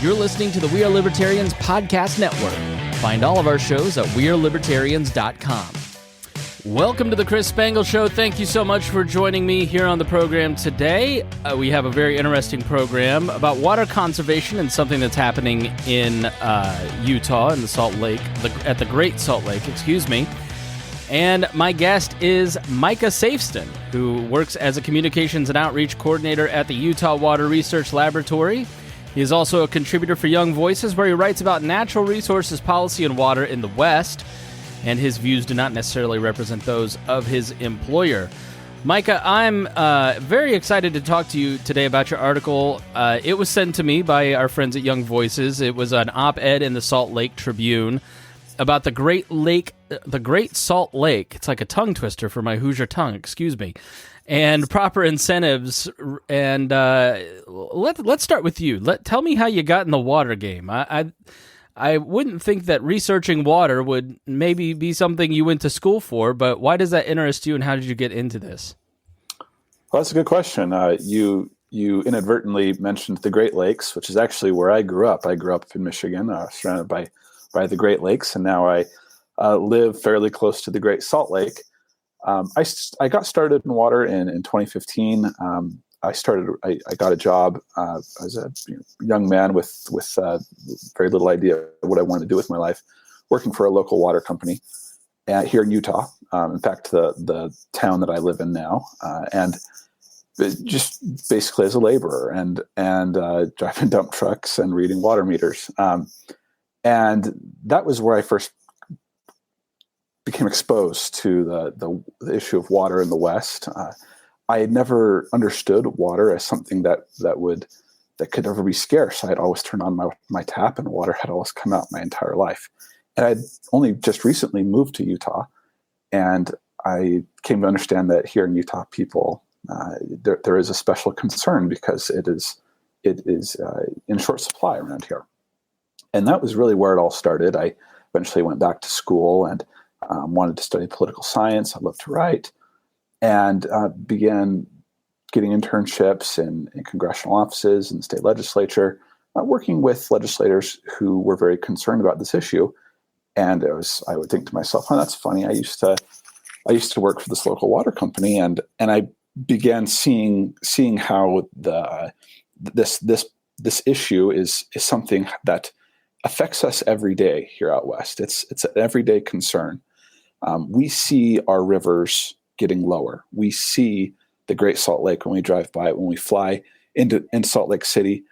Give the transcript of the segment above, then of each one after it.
You're listening to the We Are Libertarians podcast network. Find all of our shows at wearelibertarians.com. Welcome to the Chris Spangle Show. Thank you so much for joining me here on the program today. We have a very interesting program about water conservation and something that's happening in Utah, in the Salt Lake, at the Great Salt Lake, excuse me. And my guest is Micah Safsten, who works as a communications and outreach coordinator at the Utah Water Research Laboratory. He is also a contributor for Young Voices, where he writes about natural resources policy and water in the West, and his views do not necessarily represent those of his employer. Micah, I'm very excited to talk to you today about your article. It was sent to me by our friends at Young Voices. It was an op-ed in the Salt Lake Tribune about the Great Salt Lake. It's like a tongue twister for my Hoosier tongue, excuse me. And proper incentives. And let's start with you. Tell me how you got in the water game. I wouldn't think that researching water would maybe be something you went to school for, but why does that interest you, and how did you get into this? Well, that's a good question. You inadvertently mentioned the Great Lakes, which is actually where I grew up. I grew up in Michigan, surrounded by the Great Lakes, and now I live fairly close to the Great Salt Lake. I got started in water in 2015. I got a job as a young man with very little idea what I wanted to do with my life, working for a local water company here in Utah. In fact, the town that I live in now, and just basically as a laborer and driving dump trucks and reading water meters. And that was where I first became exposed to the issue of water in the West. I had never understood water as something that could never be scarce. I had always turned on my tap, and water had always come out my entire life. And I'd only just recently moved to Utah, and I came to understand that here in Utah, people there is a special concern because it is in short supply around here. And that was really where it all started. I eventually went back to school and wanted to study political science. I loved to write, and began getting internships in congressional offices and state legislature, working with legislators who were very concerned about this issue. And I would think to myself, "Oh, that's funny. I used to work for this local water company," and I began seeing how this issue is something that affects us every day here out west. It's an everyday concern. We see our rivers getting lower. We see the Great Salt Lake when we drive by it. When we fly into Salt Lake City,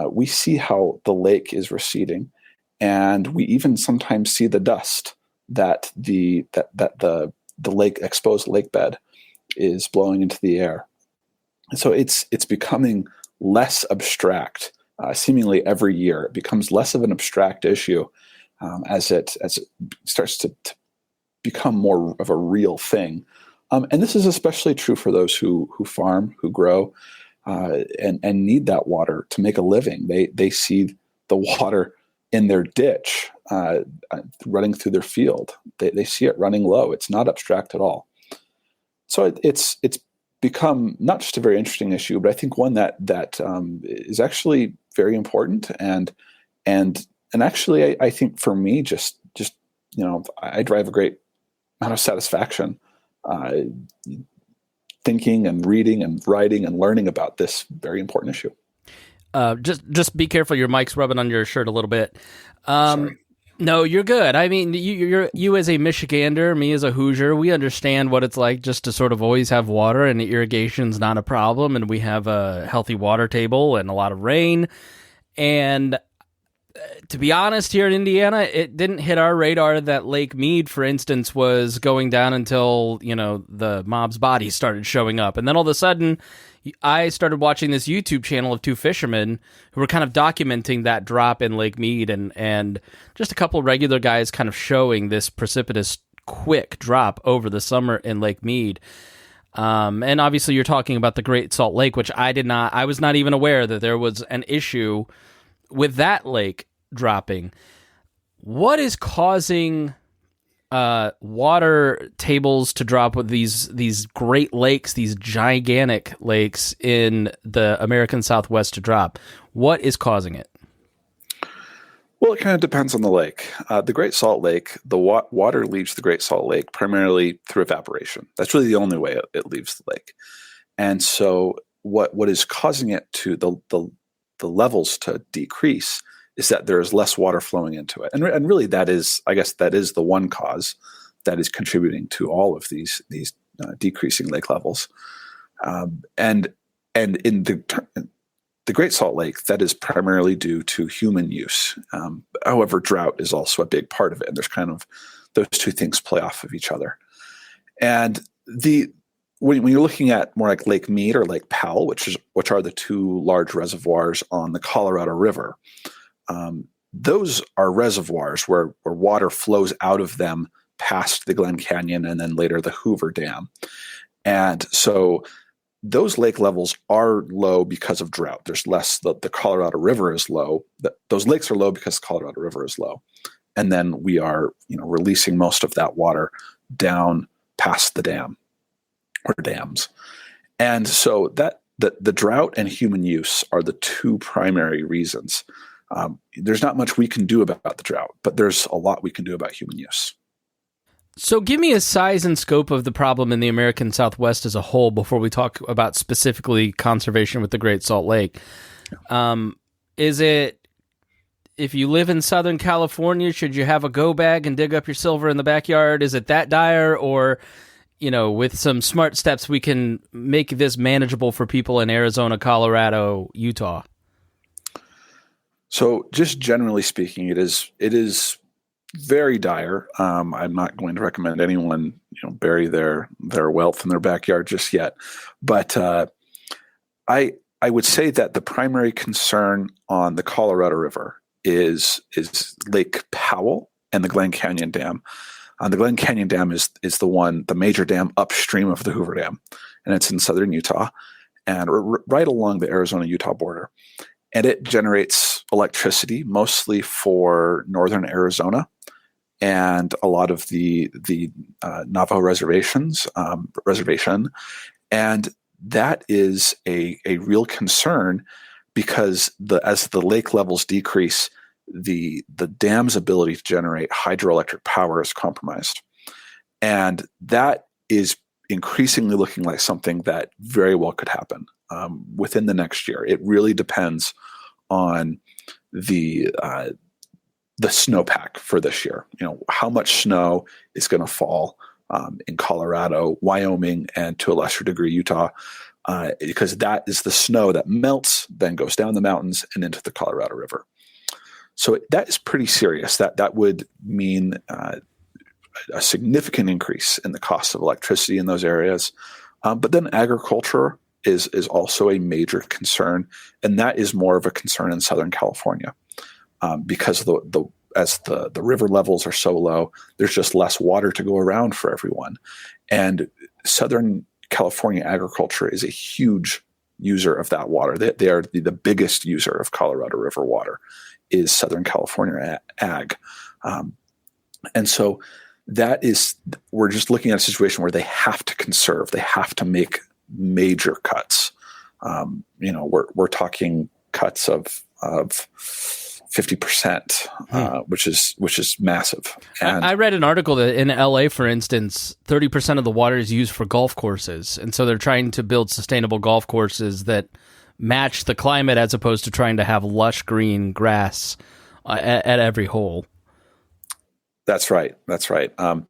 we see how the lake is receding, and we even sometimes see the dust that the lake exposed lake bed is blowing into the air. And so it's becoming less abstract. Seemingly every year, it becomes less of an abstract issue as it starts to become more of a real thing. And this is especially true for those who farm, who grow, and need that water to make a living. They see the water in their ditch running through their field. They see it running low. It's not abstract at all. So it's become not just a very interesting issue, but I think one that is actually very important and actually I think for me just I derive a great amount of satisfaction thinking and reading and writing and learning about this very important issue. Just be careful. Your mic's rubbing on your shirt a little bit. Sorry. No, you're good. I mean, you as a Michigander, me as a Hoosier, we understand what it's like just to sort of always have water, and irrigation's not a problem, and we have a healthy water table and a lot of rain. And to be honest, here in Indiana, it didn't hit our radar that Lake Mead, for instance, was going down until, the mob's bodies started showing up. And then all of a sudden, I started watching this YouTube channel of two fishermen who were kind of documenting that drop in Lake Mead, and just a couple regular guys kind of showing this precipitous, quick drop over the summer in Lake Mead. And obviously you're talking about the Great Salt Lake, which I was not even aware that there was an issue with that lake dropping. What is causing water tables to drop with these great lakes, these gigantic lakes in the American Southwest to drop? What is causing it? Well, it kind of depends on the lake. The Great Salt Lake, the water leaves the Great Salt Lake primarily through evaporation. That's really the only way it leaves the lake. And so what is causing it to the levels to decrease is that there is less water flowing into it. And really that is, I guess that is the one cause that is contributing to all of these decreasing lake levels. And in the Great Salt Lake, that is primarily due to human use. However, drought is also a big part of it. And there's kind of those two things play off of each other. And when you're looking at more like Lake Mead or Lake Powell, which are the two large reservoirs on the Colorado River, those are reservoirs where water flows out of them past the Glen Canyon and then later the Hoover Dam. And so those lake levels are low because of drought. There's less, the Colorado River is low. Those lakes are low because the Colorado River is low. And then we are, releasing most of that water down past the dam or dams. And so that the drought and human use are the two primary reasons. There's not much we can do about the drought, but there's a lot we can do about human use. So give me a size and scope of the problem in the American Southwest as a whole before we talk about specifically conservation with the Great Salt Lake. Is it, if you live in Southern California, should you have a go bag and dig up your silver in the backyard? Is it that dire? Or, with some smart steps, we can make this manageable for people in Arizona, Colorado, Utah? So just generally speaking, it is very dire. I'm not going to recommend anyone, bury their wealth in their backyard just yet. But I would say that the primary concern on the Colorado River is Lake Powell and the Glen Canyon Dam. The Glen Canyon Dam is the major dam upstream of the Hoover Dam, and it's in southern Utah and right along the Arizona-Utah border. And it generates electricity mostly for northern Arizona and a lot of the Navajo reservation. And that is a real concern because as the lake levels decrease, the dam's ability to generate hydroelectric power is compromised. And that is increasingly looking like something that very well could happen within the next year. It really depends on the snowpack for this year. How much snow is going to fall in Colorado, Wyoming, and to a lesser degree Utah, because that is the snow that melts, then goes down the mountains and into the Colorado River. So that is pretty serious. That would mean a significant increase in the cost of electricity in those areas. But then agriculture is also a major concern, and that is more of a concern in Southern California because as the river levels are so low, there's just less water to go around for everyone. And Southern California agriculture is a huge user of that water. They are the biggest user of Colorado River water is Southern California ag. And so we're just looking at a situation where they have to conserve, they have to make major cuts. We're talking cuts of 50%, which is massive. And I read an article that in LA, for instance, 30% of the water is used for golf courses. And so they're trying to build sustainable golf courses that match the climate as opposed to trying to have lush green grass at every hole. That's right. I'm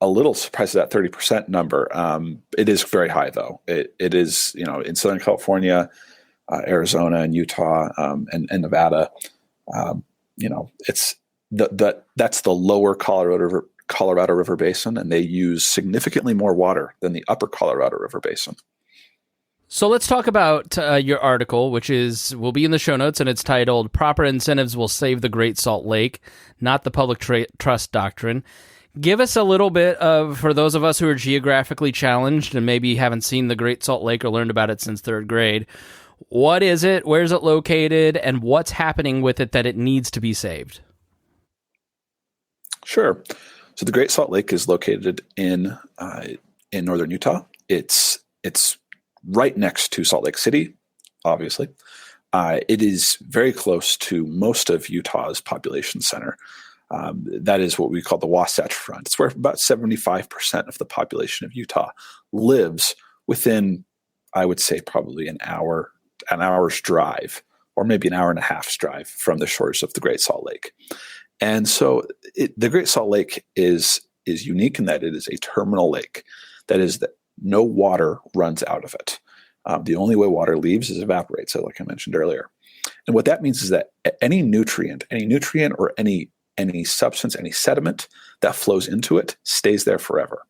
a little surprised at that 30% number. It is very high, though. It is, in Southern California, Arizona, and Utah, and Nevada. It's that's the lower Colorado River basin, and they use significantly more water than the upper Colorado River basin. So let's talk about your article, which will be in the show notes, and it's titled "Proper Incentives Will Save the Great Salt Lake, Not the Public Trust Doctrine." Give us a little bit for those of us who are geographically challenged and maybe haven't seen the Great Salt Lake or learned about it since third grade. What is it? Where is it located? And what's happening with it that it needs to be saved? Sure. So the Great Salt Lake is located in northern Utah. It's right next to Salt Lake City, obviously. it is very close to most of Utah's population center. That is what we call the Wasatch Front. It's where about 75% of the population of Utah lives within, I would say, probably an hour's drive, or maybe an hour and a half's drive from the shores of the Great Salt Lake. And so the Great Salt Lake is unique in that it is a terminal lake. That is that no water runs out of it. The only way water leaves is evaporates, so like I mentioned earlier. And what that means is that any nutrient or any substance, any sediment that flows into it stays there forever.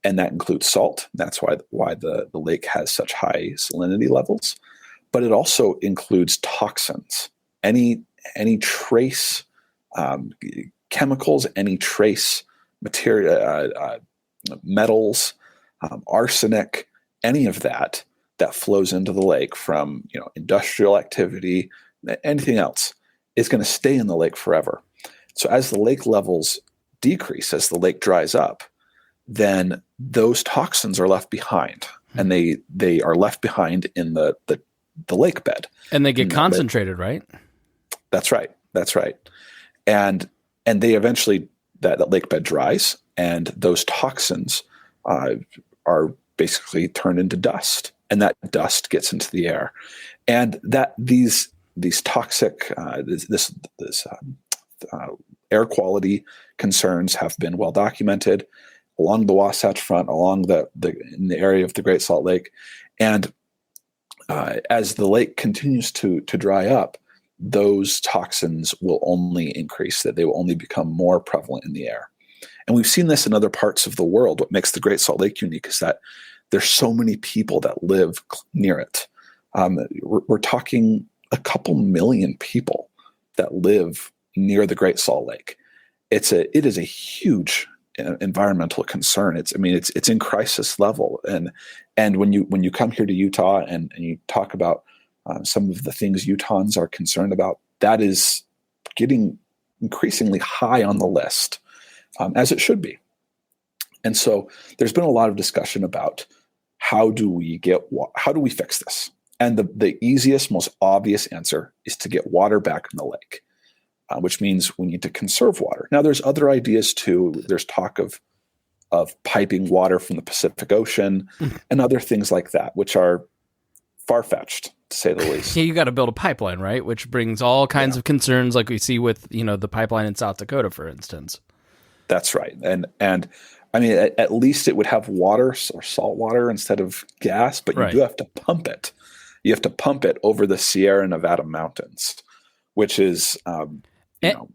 And that includes salt. That's why the lake has such high salinity levels. But it also includes toxins, any trace chemicals, any trace material, metals, arsenic, any of that flows into the lake from industrial activity, anything else, is going to stay in the lake forever. So as the lake levels decrease, as the lake dries up, then those toxins are left behind, and they are left behind in the lake bed. And they get concentrated, right? That's right. And they eventually, that lake bed dries, and those toxins are basically turned into dust, and that dust gets into the air, and that these toxic air quality concerns have been well documented along the Wasatch Front, along in the area of the Great Salt Lake, and as the lake continues to dry up, those toxins will only increase, that they will only become more prevalent in the air. And we've seen this in other parts of the world. What makes the Great Salt Lake unique is that there's so many people that live near it. We're talking a couple million people that live near the Great Salt Lake. It is a huge environmental concern. It's in crisis level. And when you come here to Utah and you talk about some of the things Utahns are concerned about, that is getting increasingly high on the list, as it should be. And so there's been a lot of discussion about how do we fix this? And the easiest, most obvious answer is to get water back in the lake, which means we need to conserve water. Now, there's other ideas too. There's talk of piping water from the Pacific Ocean and other things like that, which are far-fetched, to say the least. Yeah, you got to build a pipeline, right? Which brings all kinds of concerns, like we see with the pipeline in South Dakota, for instance. That's right, and I mean, at least it would have water or salt water instead of gas, but you do have to pump it. You have to pump it over the Sierra Nevada mountains, which is, and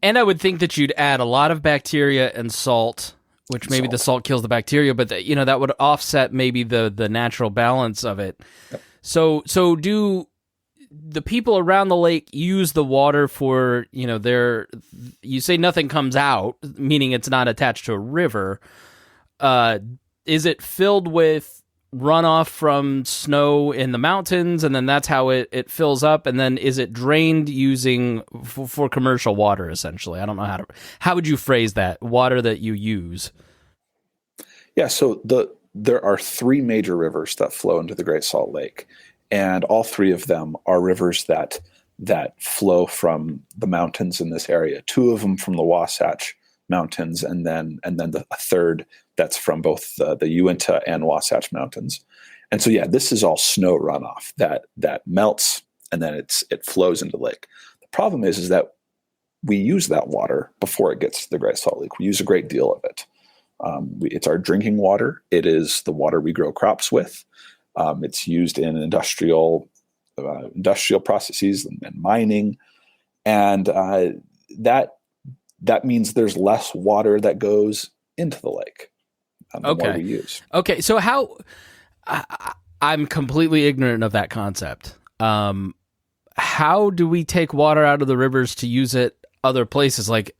I would think that you'd add a lot of bacteria and salt, which maybe the salt kills the bacteria, but that would offset maybe the natural balance of it. Yep. So do the people around the lake use the water for, you say nothing comes out, meaning it's not attached to a river. Is it filled with runoff from snow in the mountains, and then that's how it fills up, and then is it drained using for commercial water, essentially? I don't know how would you phrase that, water that you use? Yeah, so there are three major rivers that flow into the Great Salt Lake, and all three of them are rivers that flow from the mountains in this area. Two of them from the Wasatch Mountains, and then a third that's from both the Uinta and Wasatch Mountains. And so, yeah, this is all snow runoff that melts, and then it flows into the lake. The problem is that we use that water before it gets to the Great Salt Lake. We use a great deal of it. It's our drinking water. It is the water we grow crops with. It's used in industrial processes and mining, and that means there's less water that goes into the lake. The more we use. Okay, so I'm completely ignorant of that concept. How do we take water out of the rivers to use it other places? Like,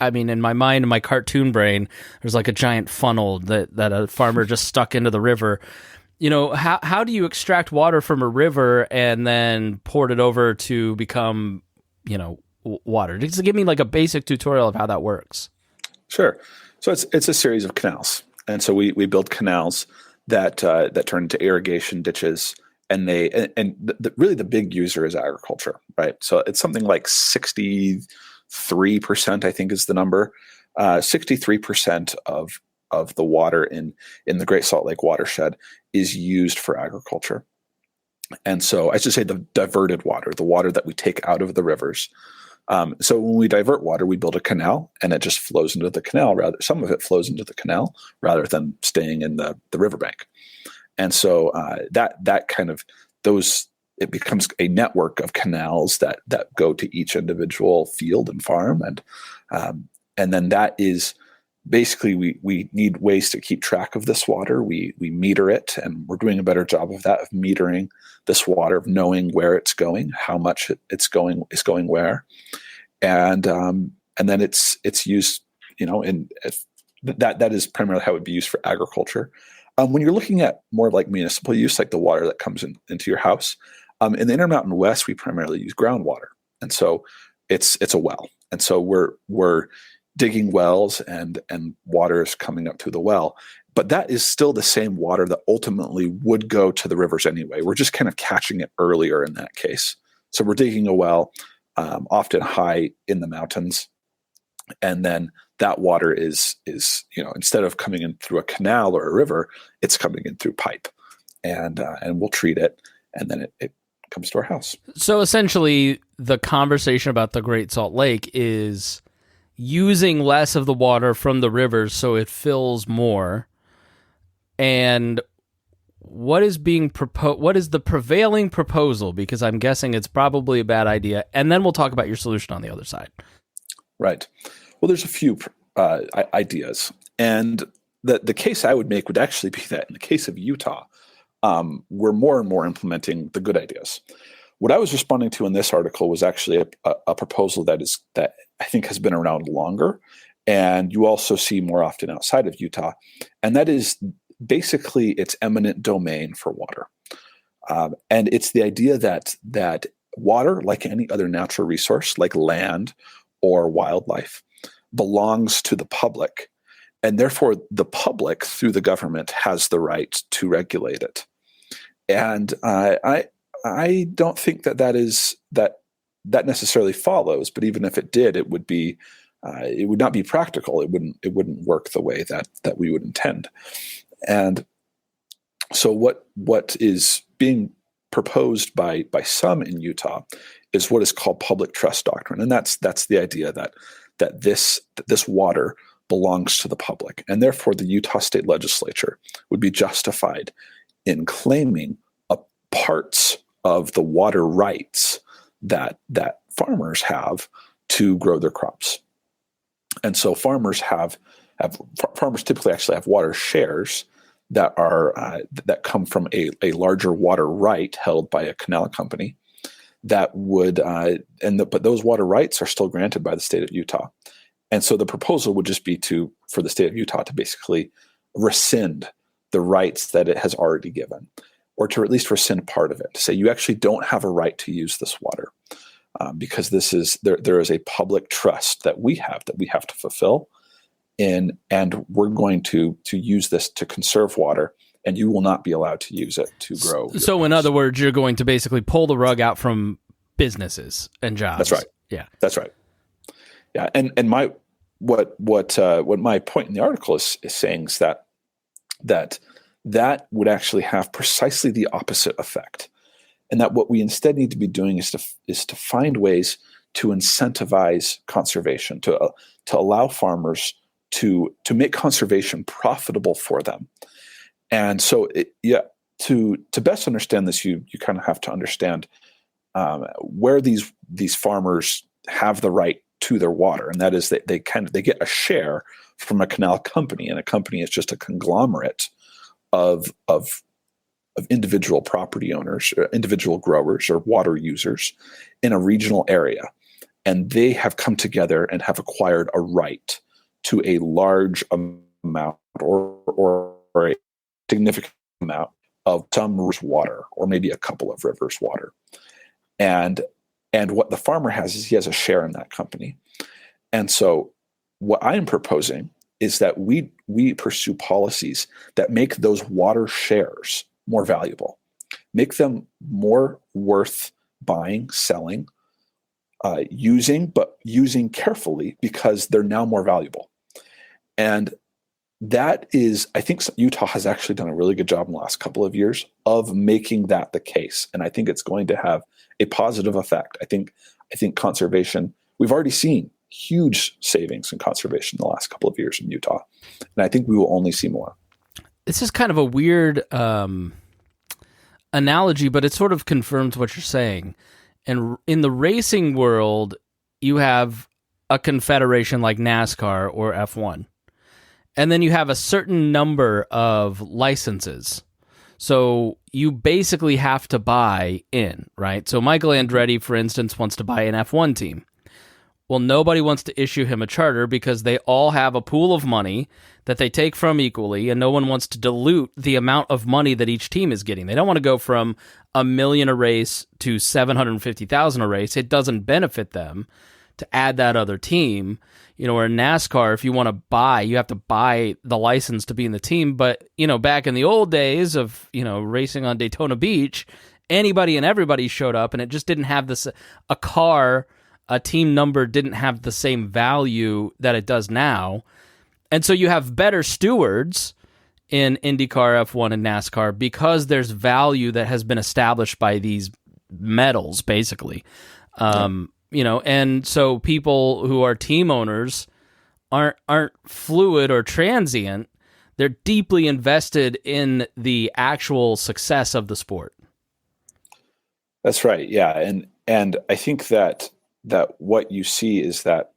I mean, in my mind, in my cartoon brain, there's like a giant funnel that a farmer just stuck into the river. How do you extract water from a river and then port it over to become, water? Just give me like a basic tutorial of how that works. Sure. So it's a series of canals. And so we build canals that turn into irrigation ditches, really the big user is agriculture, right? So it's something like 63%, I think is the number. 63% of the water in the Great Salt Lake watershed is used for agriculture. And so I should say the diverted water, the water that we take out of the rivers. So when we divert water, we build a canal, and it just flows into the canal. Some of it flows into the canal rather than staying in the riverbank. And so that kind of it becomes a network of canals that go to each individual field and farm, and then that is basically we need ways to keep track of this water. We meter it, and we're doing a better job of that, of metering this water, of knowing where it's going, how much it's going where, and then it's used, that is primarily how it would be used for agriculture. When you're looking at more like municipal use, like the water that comes into your house, in the Intermountain West, we primarily use groundwater, and so it's a well, and so we're digging wells, and water is coming up through the well, but that is still the same water that ultimately would go to the rivers anyway. We're just kind of catching it earlier in that case. So we're digging a well, often high in the mountains, and then that water is instead of coming in through a canal or a river, it's coming in through pipe, and we'll treat it, and then it comes to our house. So essentially, the conversation about the Great Salt Lake is using less of the water from the rivers so it fills more. And what is being proposed? What is the prevailing proposal? Because I'm guessing it's probably a bad idea. And then we'll talk about your solution on the other side. Right. Well, there's a few ideas, and the case I would make would actually be that in the case of Utah, we're more and more implementing the good ideas. What I was responding to in this article was actually a proposal that I think has been around longer, and you also see more often outside of Utah, and that is basically it's eminent domain for water. And it's the idea that water, like any other natural resource, like land or wildlife, belongs to the public, and therefore the public, through the government, has the right to regulate it. And I don't think that necessarily follows, but even if it did, it would not be practical. It wouldn't work the way that we would intend. And so what is being proposed by some in Utah is what is called public trust doctrine, and that's the idea that this water belongs to the public, and therefore the Utah State Legislature would be justified in claiming parts of the water rights that farmers have to grow their crops. And so farmers typically actually have water shares that come from a larger water right held by a canal company that would but those water rights are still granted by the state of Utah. And so the proposal would just be for the state of Utah to basically rescind the rights that it has already given, or to at least rescind part of it, to say you actually don't have a right to use this water because there is a public trust that we have to fulfill, and we're going to use this to conserve water, and you will not be allowed to use it to grow. So in other words, you're going to basically pull the rug out from businesses and jobs. That's right. Yeah, that's right. Yeah, and my what my point in the article is saying is that would actually have precisely the opposite effect, and that what we instead need to be doing is to find ways to incentivize conservation, to allow farmers to make conservation profitable for them. And so, to best understand this, you kind of have to understand where these farmers have the right to their water, and that is that they get a share from a canal company, and a company is just a conglomerate of individual property owners, or individual growers, or water users in a regional area, and they have come together and have acquired a right to a large amount or a significant amount of some river's water, or maybe a couple of rivers' water, and what the farmer has is he has a share in that company. And so what I am proposing is that we pursue policies that make those water shares more valuable, make them more worth buying, selling, using carefully, because they're now more valuable. And that is, I think Utah has actually done a really good job in the last couple of years of making that the case. And I think it's going to have a positive effect. I think conservation, we've already seen huge savings in conservation in the last couple of years in Utah. And I think we will only see more. This is kind of a weird analogy, but it sort of confirms what you're saying. And in the racing world, you have a confederation like NASCAR or F1. And then you have a certain number of licenses. So you basically have to buy in, right? So Michael Andretti, for instance, wants to buy an F1 team. Well, nobody wants to issue him a charter because they all have a pool of money that they take from equally, and no one wants to dilute the amount of money that each team is getting. They don't want to go from $1 million a race to $750,000 a race. It doesn't benefit them to add that other team. Or in NASCAR, if you want to buy, you have to buy the license to be in the team. But, back in the old days of, racing on Daytona Beach, anybody and everybody showed up, and it just didn't have this, a team number didn't have the same value that it does now. And so you have better stewards in IndyCar, F1, and NASCAR because there's value that has been established by these medals, basically. And so people who are team owners aren't fluid or transient. They're deeply invested in the actual success of the sport. That's right. Yeah. And I think that what you see is that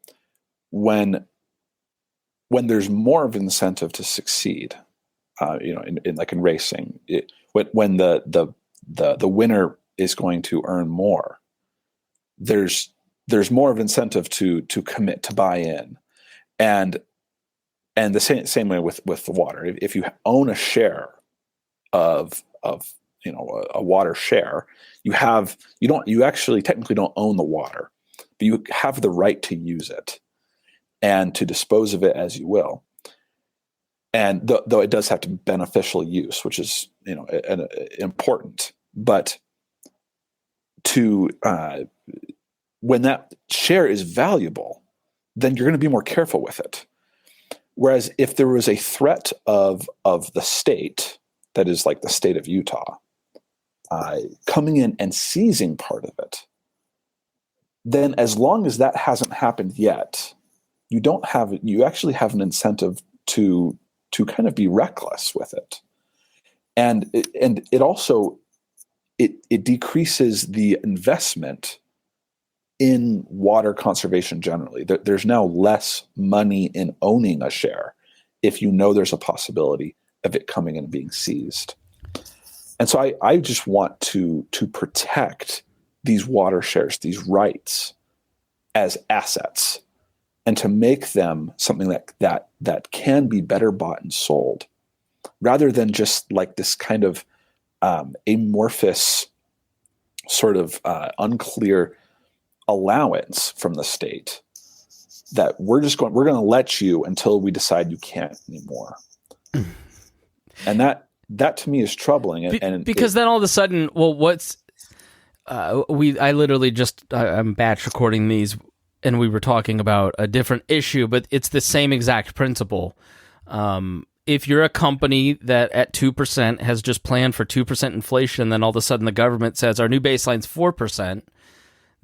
when there's more of an incentive to succeed, in racing, when the winner is going to earn more, there's more of an incentive to commit, to buy in, and the same way with the water. If you own a share of a water share, you actually technically don't own the water, but you have the right to use it and to dispose of it as you will. And though it does have to be beneficial use, which is important, but when that share is valuable, then you're going to be more careful with it. Whereas if there was a threat of the state, that is like the state of Utah, coming in and seizing part of it, then as long as that hasn't happened yet, you actually have an incentive to kind of be reckless with it. And it also, it decreases the investment in water conservation generally. There's now less money in owning a share if you know there's a possibility of it coming and being seized. And so I just want to protect these water shares, these rights, as assets, and to make them something that can be better bought and sold, rather than just like this kind of amorphous, sort of unclear allowance from the state that we're going to let you until we decide you can't anymore. And that to me is troubling. Because then all of a sudden, well, I literally just, I'm batch recording these, and we were talking about a different issue, but it's the same exact principle. If you're a company that at 2% has just planned for 2% inflation, then all of a sudden the government says our new baseline's 4%,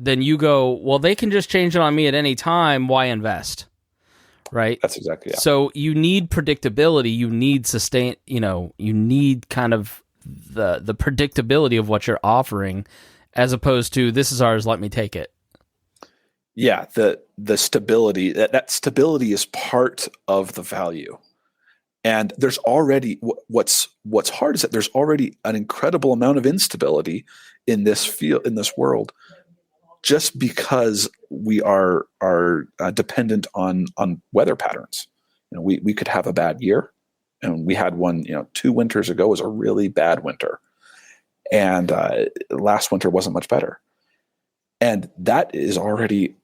then you go, well, they can just change it on me at any time. Why invest? Right? That's exactly, yeah. So you need predictability. You need you need kind of the predictability of what you're offering, as opposed to this is ours, let me take it. Yeah, the stability, that stability is part of the value. And there's already, what's hard is that there's already an incredible amount of instability in this field, in this world, just because we are dependent on weather patterns. We could have a bad year, and we had one, 2 winters ago was a really bad winter, and last winter wasn't much better. And that is already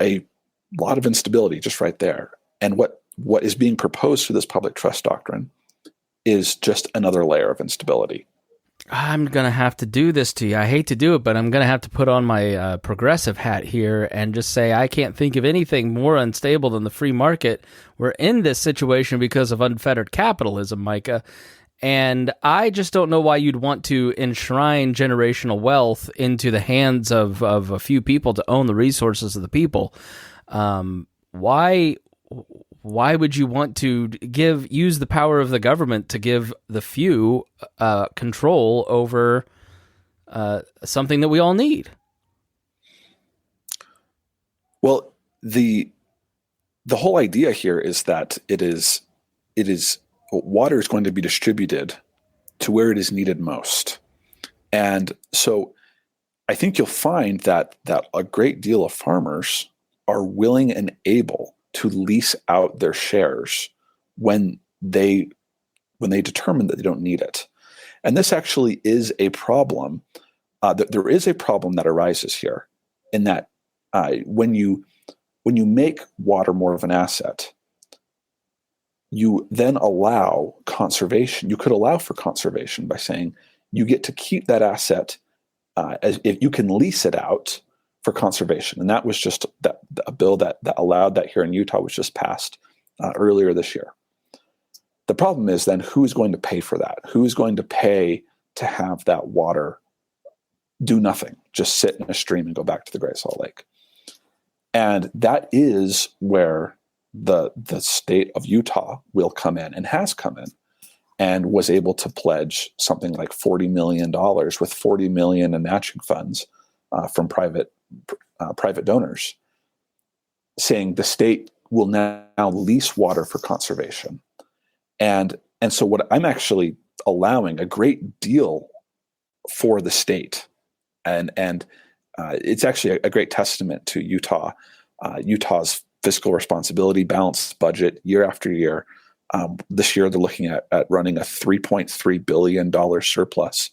a lot of instability just right there. And what is being proposed through this public trust doctrine is just another layer of instability. I'm going to have to do this to you. I hate to do it, but I'm going to have to put on my progressive hat here and just say I can't think of anything more unstable than the free market. We're in this situation because of unfettered capitalism, Micah. And I just don't know why you'd want to enshrine generational wealth into the hands of a few people to own the resources of the people. Why would you want to use the power of the government to give the few control over something that we all need? Well, the whole idea here is that it is water is going to be distributed to where it is needed most. And so I think you'll find that a great deal of farmers are willing and able to lease out their shares when they determine that they don't need it. And this actually is a problem. There is a problem that arises here in that when you make water more of an asset, you then allow conservation. You could allow for conservation by saying you get to keep that asset as if you can lease it out for conservation. And that was just a bill that allowed that here in Utah was just passed earlier this year. The problem is then who is going to pay for that? Who is going to pay to have that water do nothing, just sit in a stream and go back to the Great Salt Lake? And that is where the state of Utah will come in and has come in and was able to pledge something like $40 million with $40 million in matching funds from private donors, saying the state will now lease water for conservation. And so what I'm actually allowing a great deal for the state. And it's actually a great testament to Utah's fiscal responsibility, balanced budget year after year. This year they're looking at running a $3.3 billion surplus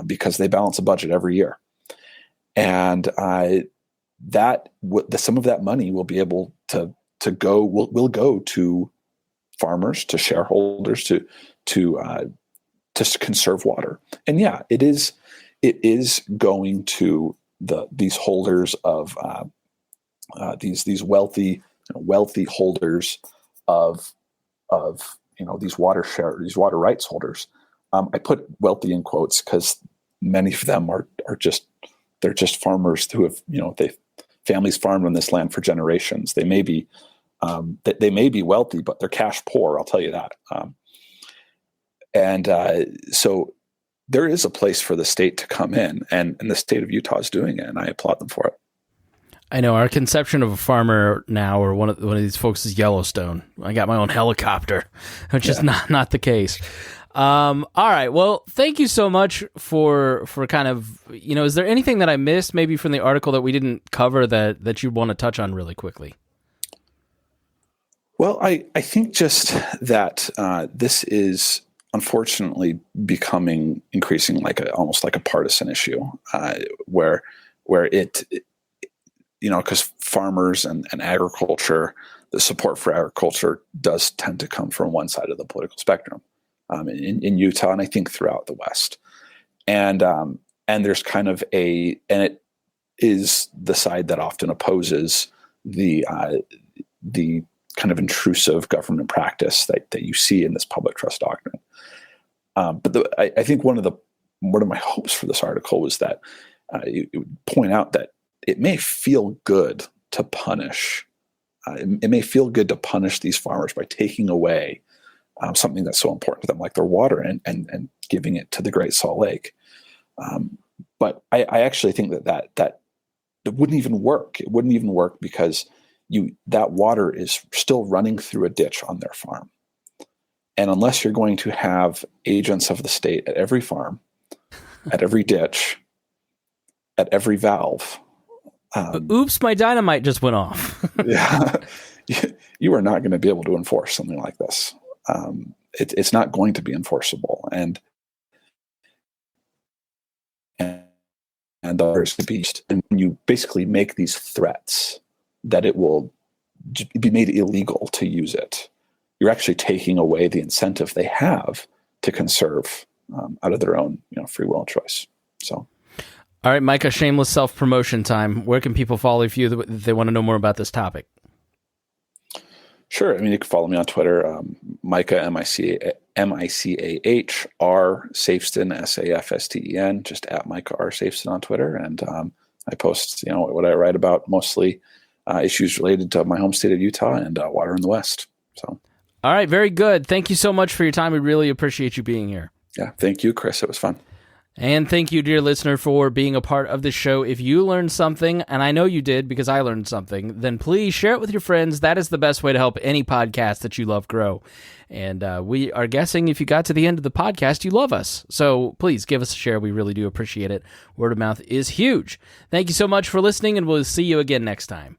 because they balance a budget every year. And some of that money will be able to go will go to farmers, to shareholders, to conserve water. And yeah, it is going to these holders of these wealthy holders of these water rights holders. I put wealthy in quotes because many of them are just farmers who have families farmed on this land for generations. They may be wealthy, but they're cash poor. I'll tell you that. So there is a place for the state to come in, and the state of Utah is doing it, and I applaud them for it. I know our conception of a farmer now, or one of these folks, is Yellowstone. I got my own helicopter, which is not the case. All right. Well, thank you so much for kind of, is there anything that I missed maybe from the article that we didn't cover that you want to touch on really quickly? Well, I think just that this is unfortunately becoming increasing almost like a partisan issue, where it because farmers and agriculture, the support for agriculture does tend to come from one side of the political spectrum in Utah, and I think throughout the West. And there's kind of and it is the side that often opposes the kind of intrusive government practice that you see in this public trust doctrine. But I think one of my hopes for this article was that it would point out that it may feel good to punish. It may feel good to punish these farmers by taking away something that's so important to them, like their water, and giving it to the Great Salt Lake. But I actually think that it wouldn't even work. It wouldn't even work because that water is still running through a ditch on their farm. And unless you're going to have agents of the state at every farm, at every ditch, at every valve. Oops, my dynamite just went off. Yeah, you are not going to be able to enforce something like this. It's not going to be enforceable, and others to be. And when you basically make these threats that it will be made illegal to use it, you're actually taking away the incentive they have to conserve out of their own free will and choice. So. All right, Micah, shameless self-promotion time. Where can people follow you if they want to know more about this topic? Sure. I mean, you can follow me on Twitter, Micah, M-I-C-A-H, R, Safsten, S-A-F-S-T-E-N, just at Micah R. Safsten on Twitter. And I post, what I write about, mostly issues related to my home state of Utah and water in the West. So. All right, very good. Thank you so much for your time. We really appreciate you being here. Yeah, thank you, Chris. It was fun. And thank you, dear listener, for being a part of the show. If you learned something, and I know you did because I learned something, then please share it with your friends. That is the best way to help any podcast that you love grow. And we are guessing if you got to the end of the podcast, you love us. So please give us a share. We really do appreciate it. Word of mouth is huge. Thank you so much for listening, and we'll see you again next time.